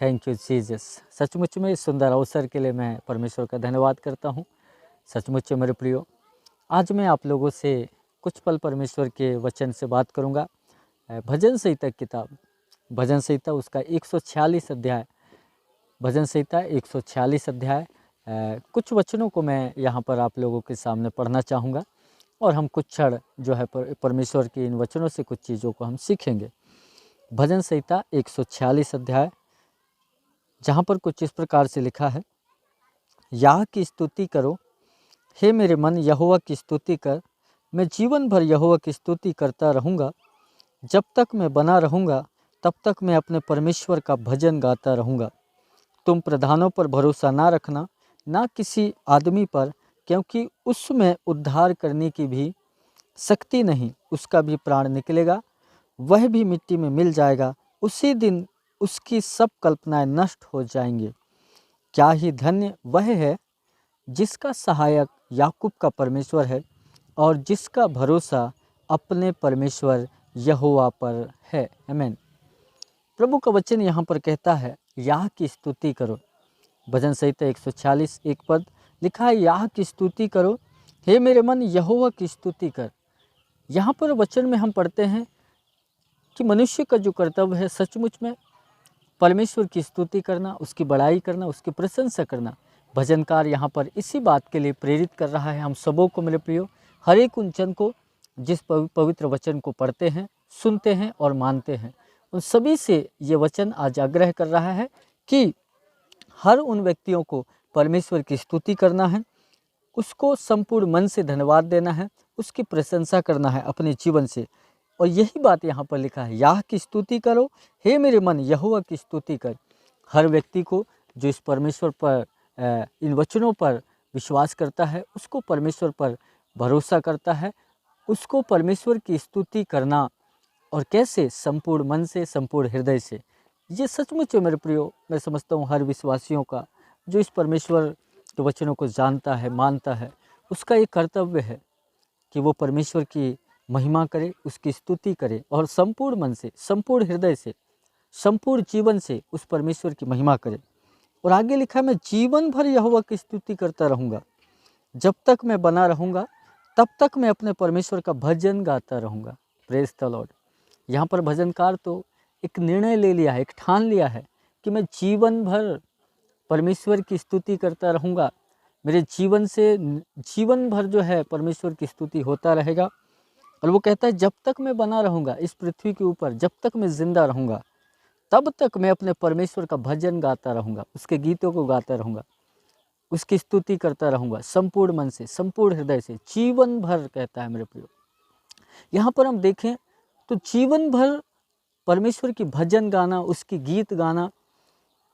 Thank you Jesus. सचमुच में इस सुंदर अवसर के लिए मैं परमेश्वर का धन्यवाद करता हूँ। सचमुच में मेरे प्रियो, आज मैं आप लोगों से कुछ पल परमेश्वर के वचन से बात करूँगा। भजन संहिता की किताब, भजन संहिता उसका 146 अध्याय, भजन संहिता 146 अध्याय, कुछ वचनों को मैं यहाँ पर आप लोगों के सामने पढ़ना चाहूँगा और हम कुछ क्षण जो है परमेश्वर के इन वचनों से कुछ चीज़ों को हम सीखेंगे। भजन संहिता 146 अध्याय, जहाँ पर कुछ इस प्रकार से लिखा है, याह की स्तुति करो, हे मेरे मन यहोवा की स्तुति कर। मैं जीवन भर यहोवा की स्तुति करता रहूँगा। जब तक मैं बना रहूँगा तब तक मैं अपने परमेश्वर का भजन गाता रहूँगा। तुम प्रधानों पर भरोसा ना रखना, ना किसी आदमी पर, क्योंकि उसमें उद्धार करने की भी शक्ति नहीं। उसका भी प्राण निकलेगा, वह भी मिट्टी में मिल जाएगा। उसी दिन उसकी सब कल्पनाएं नष्ट हो जाएंगी। क्या ही धन्य वह है जिसका सहायक याकूब का परमेश्वर है और जिसका भरोसा अपने परमेश्वर यहोवा पर है। आमीन। प्रभु का वचन यहाँ पर कहता है, याह की स्तुति करो। भजन संहिता 146 एक पद लिखा है, याह की स्तुति करो, हे मेरे मन यहोवा की स्तुति कर। यहाँ पर वचन में हम पढ़ते हैं कि मनुष्य का जो कर्तव्य है सचमुच में परमेश्वर की स्तुति करना, उसकी बड़ाई करना, उसकी प्रशंसा करना। भजनकार यहाँ पर इसी बात के लिए प्रेरित कर रहा है हम सबों को, मेरे प्रियो, हर एक उन जन को जिस पवित्र वचन को पढ़ते हैं, सुनते हैं और मानते हैं, उन सभी से ये वचन आज आग्रह कर रहा है कि हर उन व्यक्तियों को परमेश्वर की स्तुति करना है, उसको संपूर्ण मन से धन्यवाद देना है, उसकी प्रशंसा करना है अपने जीवन से। और यही बात यहाँ पर लिखा है, याह की स्तुति करो, हे मेरे मन यहोवा की स्तुति कर। हर व्यक्ति को जो इस परमेश्वर पर इन वचनों पर विश्वास करता है, उसको परमेश्वर पर भरोसा करता है, उसको परमेश्वर की स्तुति करना, और कैसे? संपूर्ण मन से, संपूर्ण हृदय से। ये सचमुच है मेरे प्रियो, मैं समझता हूँ हर विश्वासियों का जो इस परमेश्वर के वचनों को जानता है, मानता है, उसका ये कर्तव्य है कि वो परमेश्वर की महिमा करे, उसकी स्तुति करे और संपूर्ण मन से, संपूर्ण हृदय से, संपूर्ण जीवन से उस परमेश्वर की महिमा करे। और आगे लिखा है, मैं जीवन भर यहोवा की स्तुति करता रहूँगा। जब तक मैं बना रहूँगा तब तक मैं अपने परमेश्वर का भजन गाता रहूँगा। Praise the Lord. यहाँ पर भजनकार तो एक निर्णय ले लिया है, एक ठान लिया है कि मैं जीवन भर परमेश्वर की स्तुति करता रहूँगा। मेरे जीवन से जीवन भर जो है परमेश्वर की स्तुति होता रहेगा। और वो कहता है, जब तक मैं बना रहूँगा इस पृथ्वी के ऊपर, जब तक मैं जिंदा रहूँगा तब तक मैं अपने परमेश्वर का भजन गाता रहूँगा, उसके गीतों को गाता रहूँगा, उसकी स्तुति करता रहूँगा संपूर्ण मन से, संपूर्ण हृदय से, जीवन भर, कहता है मेरे प्रियो। यहाँ पर हम देखें तो जीवन भर परमेश्वर की भजन गाना, उसकी गीत गाना,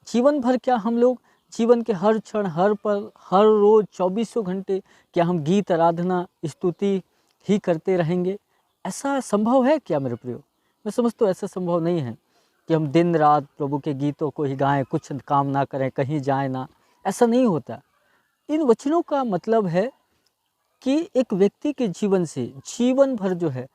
जीवन भर क्या हम लोग जीवन के हर क्षण, हर पल, हर रोज 24 घंटे क्या हम गीत, आराधना, स्तुति ही करते रहेंगे? ऐसा संभव है क्या मेरे प्रियो? मैं समझता हूँ ऐसा संभव नहीं है कि हम दिन रात प्रभु के गीतों को ही गाएं, कुछ काम ना करें, कहीं जाएं ना। ऐसा नहीं होता। इन वचनों का मतलब है कि एक व्यक्ति के जीवन से, जीवन भर जो है,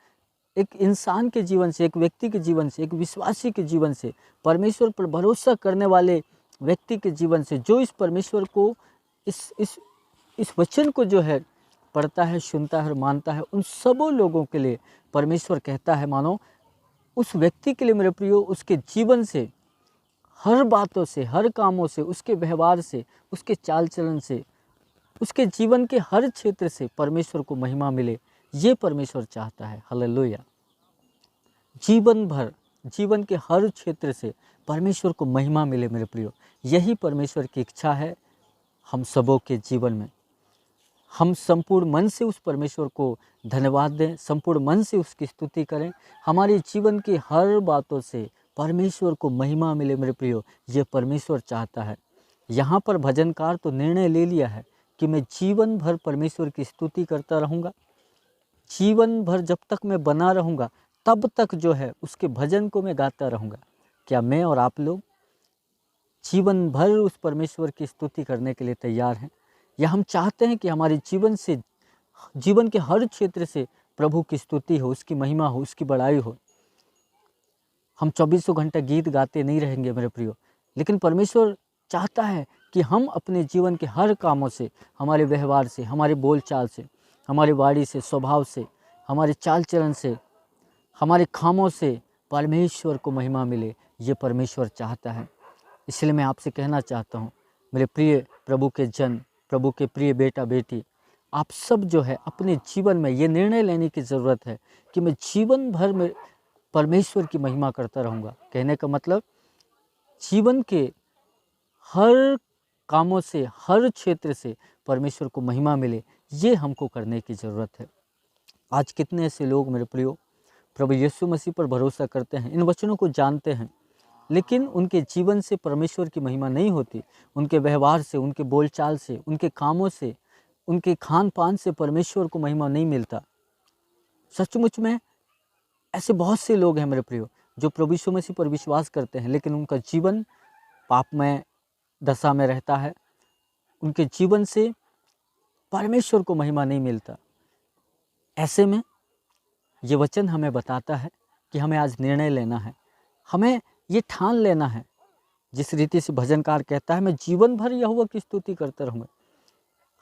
एक इंसान के जीवन से, एक व्यक्ति के जीवन से, एक विश्वासी के जीवन से, परमेश्वर पर भरोसा करने वाले व्यक्ति के जीवन से, जो इस परमेश्वर को, इस वचन को जो है पढ़ता है, सुनता है और मानता है, उन सबों लोगों के लिए परमेश्वर कहता है, मानो उस व्यक्ति के लिए मेरे प्रियो, उसके जीवन से, हर बातों से, हर कामों से, उसके व्यवहार से, उसके चाल चलन से, उसके जीवन के हर क्षेत्र से परमेश्वर को महिमा मिले। ये परमेश्वर चाहता है। हालेलुया। जीवन भर, जीवन के हर क्षेत्र से परमेश्वर को महिमा मिले मेरे प्रियो। यही परमेश्वर की इच्छा है हम सबों के जीवन में। हम संपूर्ण मन से उस परमेश्वर को धन्यवाद दें, संपूर्ण मन से उसकी स्तुति करें। हमारे जीवन की हर बातों से परमेश्वर को महिमा मिले मेरे प्रियो, ये परमेश्वर चाहता है। यहाँ पर भजनकार तो निर्णय ले लिया है कि मैं जीवन भर परमेश्वर की स्तुति करता रहूँगा। जीवन भर जब तक मैं बना रहूँगा तब तक जो है उसके भजन को मैं गाता रहूँगा। क्या मैं और आप लोग जीवन भर उस परमेश्वर की स्तुति करने के लिए तैयार हैं? या हम चाहते हैं कि हमारे जीवन से, जीवन के हर क्षेत्र से प्रभु की स्तुति हो, उसकी महिमा हो, उसकी बड़ाई हो? हम 24 घंटे गीत गाते नहीं रहेंगे मेरे प्रियो। लेकिन परमेश्वर चाहता है कि हम अपने जीवन के हर कामों से, हमारे व्यवहार से, हमारे बोलचाल से, हमारी वाणी से, स्वभाव से, हमारे चाल चलन से, हमारे कामों से परमेश्वर को महिमा मिले। ये परमेश्वर चाहता है। इसलिए मैं आपसे कहना चाहता हूँ, मेरे प्रिय प्रभु के जन, प्रभु के प्रिय बेटा बेटी, आप सब जो है अपने जीवन में ये निर्णय लेने की ज़रूरत है कि मैं जीवन भर में परमेश्वर की महिमा करता रहूँगा। कहने का मतलब जीवन के हर कामों से, हर क्षेत्र से परमेश्वर को महिमा मिले, ये हमको करने की ज़रूरत है। आज कितने ऐसे लोग मेरे प्रियो प्रभु यीशु मसीह पर भरोसा करते हैं, इन वचनों को जानते हैं, लेकिन उनके जीवन से परमेश्वर की महिमा नहीं होती। उनके व्यवहार से, उनके बोलचाल से, उनके कामों से, उनके खान पान से परमेश्वर को महिमा नहीं मिलता। सचमुच में ऐसे बहुत से लोग हैं मेरे प्रियो जो प्रभु यीशु मसीह पर विश्वास करते हैं, लेकिन उनका जीवन पापमय दशा में रहता है। उनके जीवन से परमेश्वर को महिमा नहीं मिलता। ऐसे में ये वचन हमें बताता है कि हमें आज निर्णय लेना है, हमें ये ठान लेना है। जिस रीति से भजनकार कहता है, मैं जीवन भर यहोवा की स्तुति करता रहूँगा।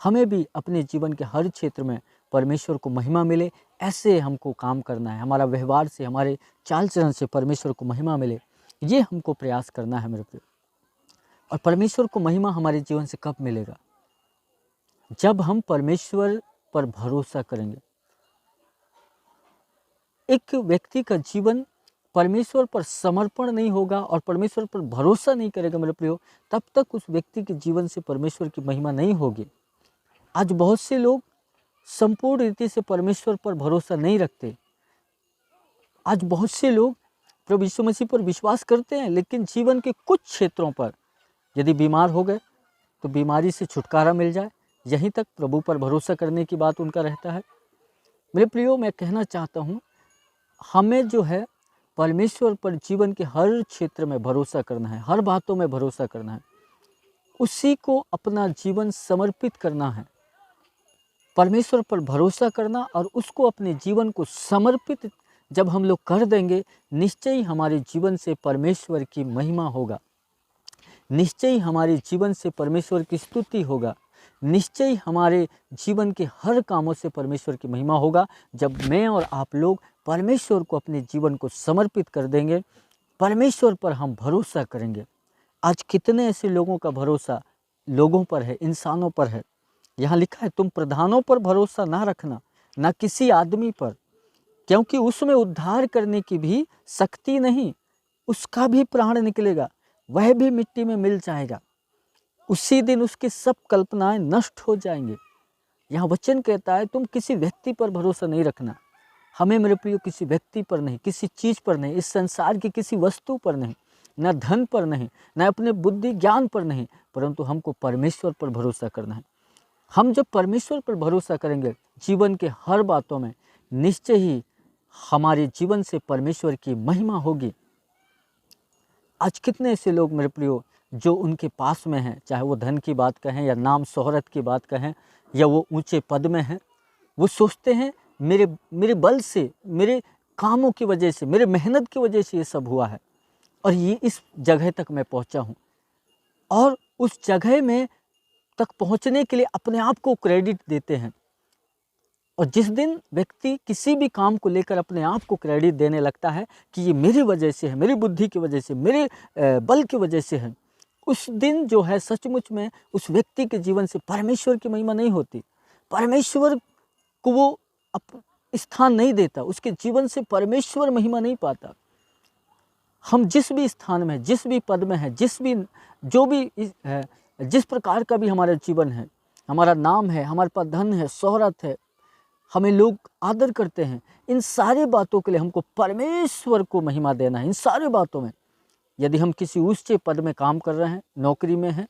हमें भी अपने जीवन के हर क्षेत्र में परमेश्वर को महिमा मिले, ऐसे हमको काम करना है। हमारा व्यवहार से, हमारे चाल चलन से परमेश्वर को महिमा मिले, ये हमको प्रयास करना है मेरे प्रिय। और परमेश्वर को महिमा हमारे जीवन से कब मिलेगा? जब हम परमेश्वर पर भरोसा करेंगे। एक व्यक्ति का जीवन परमेश्वर पर समर्पण नहीं होगा और परमेश्वर पर भरोसा नहीं करेगा मेरे प्रियो, तब तक उस व्यक्ति के जीवन से परमेश्वर की महिमा नहीं होगी। आज बहुत से लोग संपूर्ण रीति से परमेश्वर पर भरोसा नहीं रखते। आज बहुत से लोग प्रभु यीशु मसीह पर विश्वास करते हैं, लेकिन जीवन के कुछ क्षेत्रों पर यदि बीमार हो गए तो बीमारी से छुटकारा मिल जाए, यहीं तक प्रभु पर भरोसा करने की बात उनका रहता है। मेरे प्रियो, मैं कहना चाहता हूँ, हमें जो है परमेश्वर पर जीवन के हर क्षेत्र में भरोसा करना है, हर बातों में भरोसा करना है, उसी को अपना जीवन समर्पित करना है। परमेश्वर पर भरोसा करना और उसको अपने जीवन को समर्पित जब हम लोग कर देंगे, निश्चय ही हमारे जीवन से परमेश्वर की महिमा होगा, निश्चय ही हमारे जीवन से परमेश्वर की स्तुति होगा, निश्चय ही हमारे जीवन के हर कामों से परमेश्वर की महिमा होगा। जब मैं और आप लोग परमेश्वर को अपने जीवन को समर्पित कर देंगे, परमेश्वर पर हम भरोसा करेंगे। आज कितने ऐसे लोगों का भरोसा लोगों पर है, इंसानों पर है। यहाँ लिखा है, तुम प्रधानों पर भरोसा ना रखना, ना किसी आदमी पर, क्योंकि उसमें उद्धार करने की भी शक्ति नहीं, उसका भी प्राण निकलेगा, वह भी मिट्टी में मिल जाएगा, उसी दिन उसकी सब कल्पनाएं नष्ट हो जाएंगे। यहाँ वचन कहता है, तुम किसी व्यक्ति पर भरोसा नहीं रखना। हमें मेरे प्रियो किसी व्यक्ति पर नहीं, किसी चीज़ पर नहीं, इस संसार की किसी वस्तु पर नहीं, न धन पर नहीं, न अपने बुद्धि ज्ञान पर नहीं, परंतु हमको परमेश्वर पर भरोसा करना है। हम जब परमेश्वर पर भरोसा करेंगे, जीवन के हर बातों में निश्चय ही हमारे जीवन से परमेश्वर की महिमा होगी। आज कितने ऐसे लोग मेरे प्रियो जो उनके पास में हैं, चाहे वो धन की बात कहें या नाम शोहरत की बात कहें या वो ऊंचे पद में हैं, वो सोचते हैं मेरे बल से, मेरे कामों की वजह से, मेरे मेहनत की वजह से ये सब हुआ है और ये इस जगह तक मैं पहुंचा हूं। और उस जगह में तक पहुंचने के लिए अपने आप को क्रेडिट देते हैं। और जिस दिन व्यक्ति किसी भी काम को लेकर अपने आप को क्रेडिट देने लगता है कि ये मेरी वजह से है, मेरी बुद्धि की वजह से, मेरे बल की वजह से है, उस दिन जो है सचमुच में उस व्यक्ति के जीवन से परमेश्वर की महिमा नहीं होती। परमेश्वर को वो स्थान नहीं देता, उसके जीवन से परमेश्वर महिमा नहीं पाता। हम जिस भी स्थान में, जिस भी पद में है, जिस प्रकार का भी हमारा जीवन है, हमारा नाम है, हमारे पास धन है, शोहरत है, हमें लोग आदर करते हैं, इन सारी बातों के लिए हमको परमेश्वर को महिमा देना है। इन सारी बातों में, यदि हम किसी ऊंचे पद में काम कर रहे हैं, नौकरी में हैं,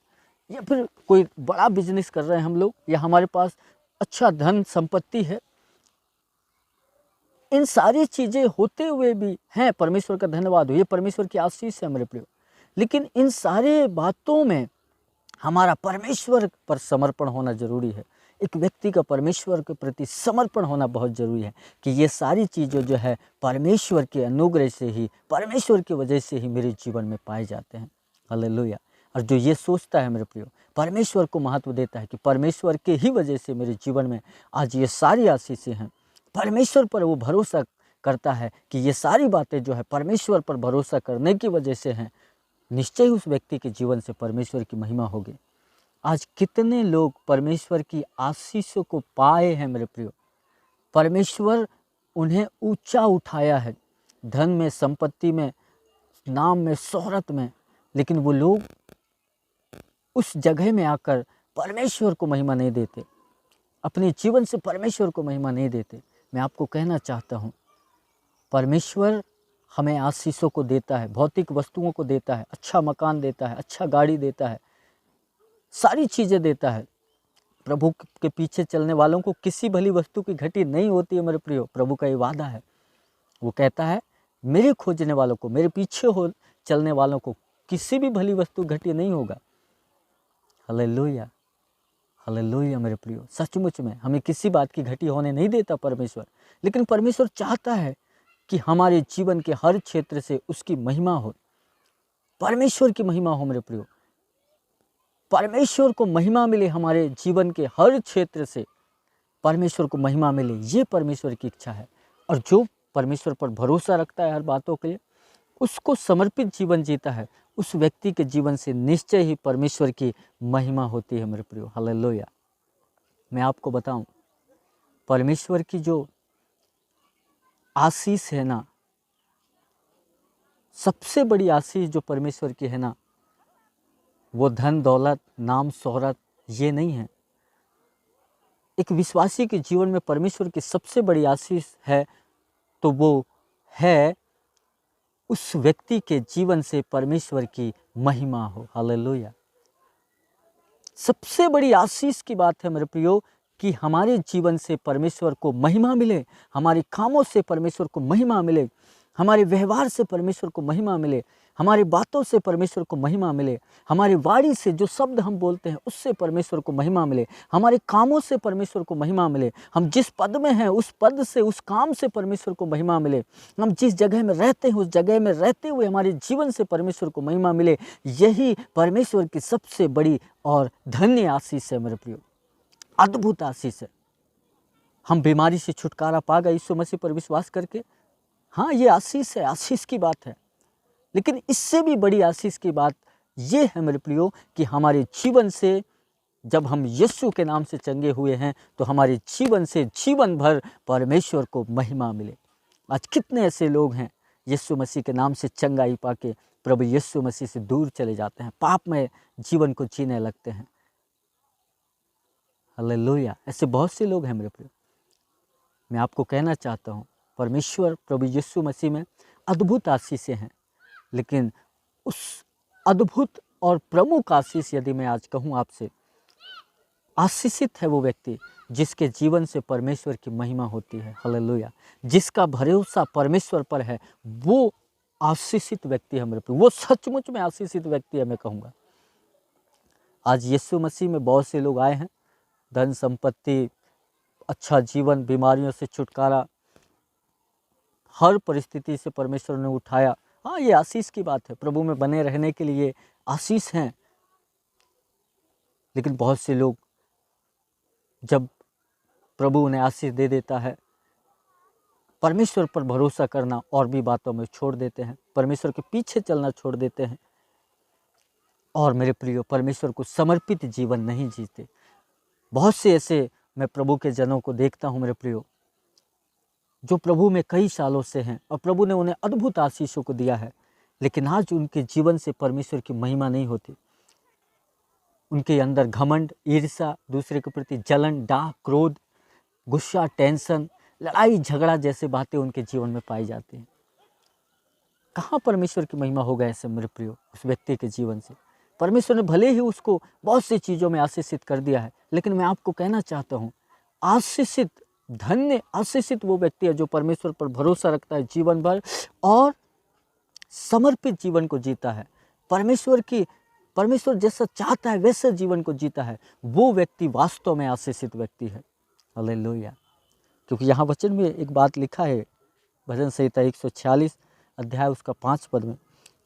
या फिर कोई बड़ा बिजनेस कर रहे हैं हम लोग, या हमारे पास अच्छा धन संपत्ति है, इन सारी चीज़ें होते हुए भी हैं, परमेश्वर का धन्यवाद हो, ये परमेश्वर की आशीष है मेरे प्रियो। लेकिन इन सारे बातों में हमारा परमेश्वर पर समर्पण होना जरूरी है। एक व्यक्ति का परमेश्वर के प्रति समर्पण होना बहुत ज़रूरी है कि ये सारी चीज़ें जो है परमेश्वर के अनुग्रह से ही, परमेश्वर की वजह से ही मेरे जीवन में पाए जाते हैं। हालेलुया। और जो ये सोचता है मेरे प्रियो, परमेश्वर को महत्व देता है कि परमेश्वर के ही वजह से मेरे जीवन में आज ये सारी आशीषें हैं, परमेश्वर पर वो भरोसा करता है कि ये सारी बातें जो है परमेश्वर पर भरोसा करने की वजह से हैं, निश्चय ही उस व्यक्ति के जीवन से परमेश्वर की महिमा होगी। आज कितने लोग परमेश्वर की आशीषों को पाए हैं मेरे प्रियो, परमेश्वर उन्हें ऊंचा उठाया है, धन में, संपत्ति में, नाम में, शोहरत में, लेकिन वो लोग उस जगह में आकर परमेश्वर को महिमा नहीं देते, अपने जीवन से परमेश्वर को महिमा नहीं देते। मैं आपको कहना चाहता हूँ, परमेश्वर हमें आशीषों को देता है, भौतिक वस्तुओं को देता है, अच्छा मकान देता है, अच्छा गाड़ी देता है, सारी चीज़ें देता है। प्रभु के पीछे चलने वालों को किसी भली वस्तु की घटी नहीं होती है मेरे प्रियो। प्रभु का ये वादा है, वो कहता है मेरे खोजने वालों को, मेरे पीछे हो चलने वालों को किसी भी भली वस्तु घटी नहीं होगा। हालेलुया, हालेलुया मेरे प्रियो। सचमुच में हमें किसी बात की घटी होने नहीं देता परमेश्वर, लेकिन परमेश्वर चाहता है कि हमारे जीवन के हर क्षेत्र से उसकी महिमा हो, परमेश्वर की महिमा हो मेरे प्रियो। परमेश्वर को महिमा मिले, हमारे जीवन के हर क्षेत्र से परमेश्वर को महिमा मिले, ये परमेश्वर की इच्छा है। और जो परमेश्वर पर भरोसा रखता है हर बातों के लिए, उसको समर्पित जीवन जीता है, उस व्यक्ति के जीवन से निश्चय ही परमेश्वर की महिमा होती है मेरे प्रियो। हालेलुया। मैं आपको बताऊं, परमेश्वर की जो आशीष है ना, सबसे बड़ी आशीष जो परमेश्वर की है ना, वो धन दौलत, नाम, शोहरत ये नहीं है। एक विश्वासी के जीवन में परमेश्वर की सबसे बड़ी आशीष है तो वो है उस व्यक्ति के जीवन से परमेश्वर की महिमा हो। हालेलुया। सबसे बड़ी आशीष की बात है मेरे प्रियो कि हमारे जीवन से परमेश्वर को महिमा मिले, हमारे कामों से परमेश्वर को महिमा मिले, हमारे व्यवहार से परमेश्वर को महिमा मिले, हमारी बातों से परमेश्वर को महिमा मिले, हमारी वाणी से जो शब्द हम बोलते हैं उससे परमेश्वर को महिमा मिले, हमारे कामों से परमेश्वर को महिमा मिले, हम जिस पद में हैं उस पद से, उस काम से परमेश्वर को महिमा मिले, हम जिस जगह में रहते हैं उस जगह में रहते हुए हमारे जीवन से परमेश्वर को महिमा मिले। यही परमेश्वर की सबसे बड़ी और धन्य आशीष है मेरे प्रियो, अद्भुत आशीष है। हम बीमारी से छुटकारा पा गए यीशु मसीह पर विश्वास करके, हाँ ये आशीष है, आशीष की बात है। लेकिन इससे भी बड़ी आशीष की बात ये है मेरे प्रियो कि हमारे जीवन से जब हम यीशु के नाम से चंगे हुए हैं तो हमारे जीवन से जीवन भर परमेश्वर को महिमा मिले। आज कितने ऐसे लोग हैं यीशु मसीह के नाम से चंगाई पाके प्रभु यीशु मसीह से दूर चले जाते हैं, पापमय जीवन को जीने लगते हैं। हालेलुया। ऐसे बहुत से लोग हैं मेरे प्रियो। मैं आपको कहना चाहता हूँ, परमेश्वर प्रभु यीशु मसीह में अद्भुत आशीषें हैं, लेकिन उस अद्भुत और प्रमुख आशीष यदि मैं आज कहूँ आपसे, आशीषित है वो व्यक्ति जिसके जीवन से परमेश्वर की महिमा होती है। हालेलुया। जिसका भरोसा परमेश्वर पर है वो आशीषित व्यक्ति है मेरे प्रिय, वो सचमुच में आशीषित व्यक्ति है मैं कहूँगा। आज यीशु मसीह में बहुत से लोग आए हैं, धन संपत्ति, अच्छा जीवन, बीमारियों से छुटकारा, हर परिस्थिति से परमेश्वर ने उठाया। हाँ ये आशीष की बात है, प्रभु में बने रहने के लिए आशीष हैं। लेकिन बहुत से लोग जब प्रभु उन्हें आशीष दे देता है, परमेश्वर पर भरोसा करना और भी बातों में छोड़ देते हैं, परमेश्वर के पीछे चलना छोड़ देते हैं और मेरे प्रियो परमेश्वर को समर्पित जीवन नहीं जीते। बहुत से ऐसे मैं प्रभु के जनों को देखता हूँ मेरे प्रियो, जो प्रभु में कई सालों से हैं और प्रभु ने उन्हें अद्भुत आशीषों को दिया है, लेकिन आज उनके जीवन से परमेश्वर की महिमा नहीं होती। उनके अंदर घमंड, ईर्ष्या, दूसरे के प्रति जलन, डाह, क्रोध, गुस्सा, टेंशन, लड़ाई झगड़ा जैसे बातें उनके जीवन में पाई जाती हैं। कहाँ परमेश्वर की महिमा होगा ऐसे मेरे प्रियो उस व्यक्ति के जीवन से? परमेश्वर ने भले ही उसको बहुत सी चीज़ों में आशीषित कर दिया है, लेकिन मैं आपको कहना चाहता हूँ, आशीषित, धन्य, आशीषित वो व्यक्ति है जो परमेश्वर पर भरोसा रखता है जीवन भर और समर्पित जीवन को जीता है, परमेश्वर जैसा चाहता है वैसे जीवन को जीता है। वो व्यक्ति वास्तव में आशीषित व्यक्ति है। हालेलुया। क्योंकि यहाँ वचन में एक बात लिखा है, भजन संहिता 146 अध्याय उसका 5 पद में,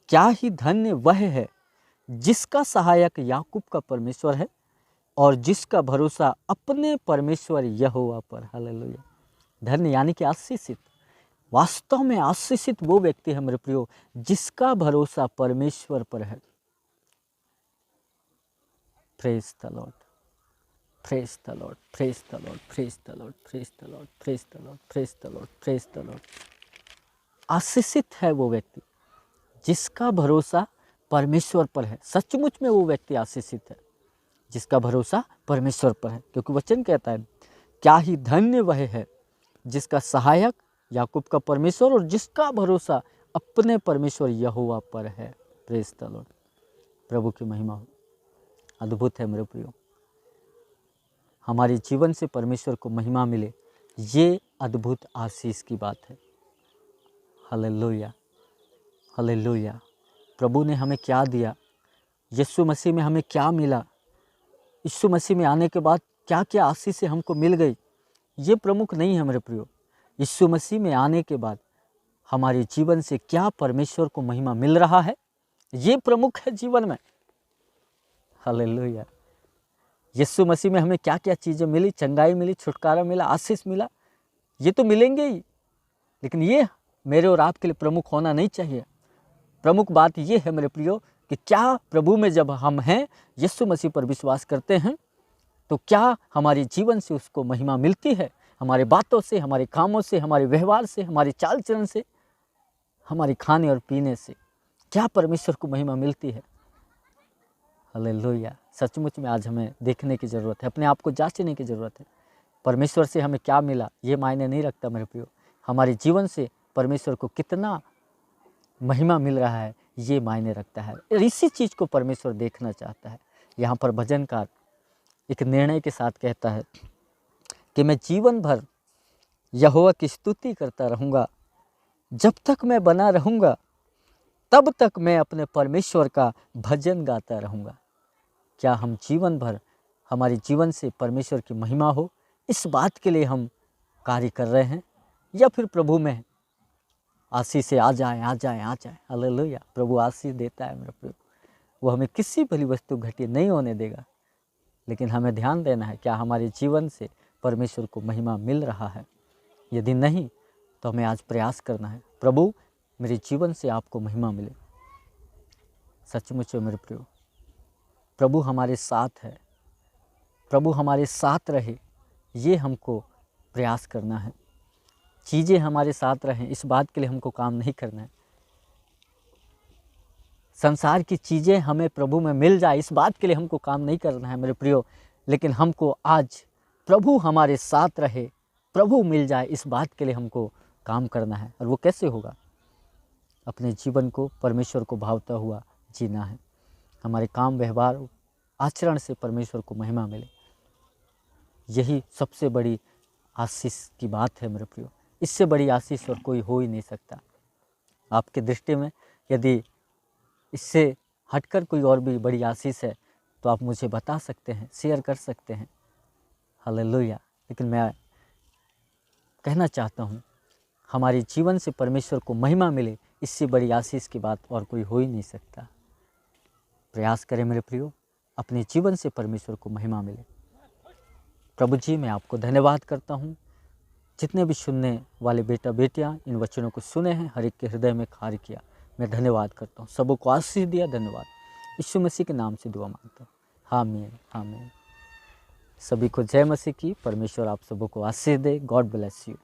क्या ही धन्य वह है जिसका सहायक याकूब का परमेश्वर है और जिसका भरोसा अपने परमेश्वर यहोवा पर। हालेलुया। धन्य यानी कि आशीषित, वास्तव में आशीषित वो व्यक्ति है मेरे प्रियो जिसका भरोसा परमेश्वर पर है। Praise the Lord, praise the Lord, praise the Lord, praise the Lord, praise the Lord, praise the Lord, praise the Lord, praise the Lord. आशीषित है वो व्यक्ति जिसका भरोसा परमेश्वर पर है। सचमुच में वो व्यक्ति आशीषित है जिसका भरोसा परमेश्वर पर है, क्योंकि वचन कहता है क्या ही धन्य वह है जिसका सहायक याकूब का परमेश्वर और जिसका भरोसा अपने परमेश्वर यहोवा पर है। Praise the Lord. प्रभु की महिमा हो। अद्भुत है मेरे प्रियो, हमारे जीवन से परमेश्वर को महिमा मिले, ये अद्भुत आशीष की बात है। Hallelujah, hallelujah. प्रभु ने हमें क्या दिया, यीशु मसीह में हमें क्या मिला, यीशु मसीह में आने के बाद क्या क्या आशीष हमको मिल गई, ये प्रमुख नहीं है मेरे प्रियो। यीशु मसीह में आने के बाद हमारे जीवन से क्या परमेश्वर को महिमा मिल रहा है, ये प्रमुख है जीवन में। हालेलुया। यीशु मसीह में हमें क्या क्या चीज़ें मिली, चंगाई मिली, छुटकारा मिला, आशीष मिला, ये तो मिलेंगे ही, लेकिन ये मेरे और आपके लिए प्रमुख होना नहीं चाहिए। प्रमुख बात ये है मेरे प्रियो कि क्या प्रभु में जब हम हैं, यीशु मसीह पर विश्वास करते हैं, तो क्या हमारे जीवन से उसको महिमा मिलती है, हमारे बातों से, हमारे कामों से, हमारे व्यवहार से, हमारे चाल चलन से, हमारे खाने और पीने से क्या परमेश्वर को महिमा मिलती है। हालेलुया। सचमुच में आज हमें देखने की ज़रूरत है, अपने आप को जांचने की ज़रूरत है। परमेश्वर से हमें क्या मिला ये मायने नहीं रखता मेरे प्रियो, हमारे जीवन से परमेश्वर को कितना महिमा मिल रहा है ये मायने रखता है। इसी चीज़ को परमेश्वर देखना चाहता है। यहाँ पर भजनकार एक निर्णय के साथ कहता है कि मैं जीवन भर यहोवा की स्तुति करता रहूँगा, जब तक मैं बना रहूँगा तब तक मैं अपने परमेश्वर का भजन गाता रहूँगा। क्या हम जीवन भर हमारे जीवन से परमेश्वर की महिमा हो, इस बात के लिए हम कार्य कर रहे हैं, या फिर प्रभु में आशीष से आ जाए आ जाए आ जाए। हालेलुया। प्रभु आशीष देता है मेरे प्रभु, वो हमें किसी भली वस्तु घटी नहीं होने देगा, लेकिन हमें ध्यान देना है क्या हमारे जीवन से परमेश्वर को महिमा मिल रहा है। यदि नहीं तो हमें आज प्रयास करना है, प्रभु मेरे जीवन से आपको महिमा मिले। सचमुच मेरे प्रियो, प्रभु हमारे साथ है, प्रभु हमारे साथ रहे, ये हमको प्रयास करना है। चीज़ें हमारे साथ रहें इस बात के लिए हमको काम नहीं करना है। संसार की चीज़ें हमें प्रभु में मिल जाए इस बात के लिए हमको काम नहीं करना है मेरे प्रियो, लेकिन हमको आज प्रभु हमारे साथ रहे, प्रभु मिल जाए इस बात के लिए हमको काम करना है। और वो कैसे होगा? अपने जीवन को परमेश्वर को भावता हुआ जीना है। हमारे काम, व्यवहार, आचरण से परमेश्वर को महिमा मिले, यही सबसे बड़ी आशीष की बात है मेरे प्रियो। इससे बड़ी आशीष और कोई हो ही नहीं सकता। आपके दृष्टि में यदि इससे हटकर कोई और भी बड़ी आशीष है तो आप मुझे बता सकते हैं, शेयर कर सकते हैं। हालेलुया। लेकिन मैं कहना चाहता हूँ हमारे जीवन से परमेश्वर को महिमा मिले, इससे बड़ी आशीष की बात और कोई हो ही नहीं सकता। प्रयास करें मेरे प्रियो, अपने जीवन से परमेश्वर को महिमा मिले। प्रभु जी, मैं आपको धन्यवाद करता हूँ। जितने भी सुनने वाले बेटा बेटियाँ इन वचनों को सुने हैं, हर एक के हृदय में कार्य किया, मैं धन्यवाद करता हूँ। सबों को आशीष दिया, धन्यवाद। यीशु मसीह के नाम से दुआ मांगता हूँ, आमीन आमीन। सभी को जय मसीह की। परमेश्वर आप सबों को आशीष दे। God bless you.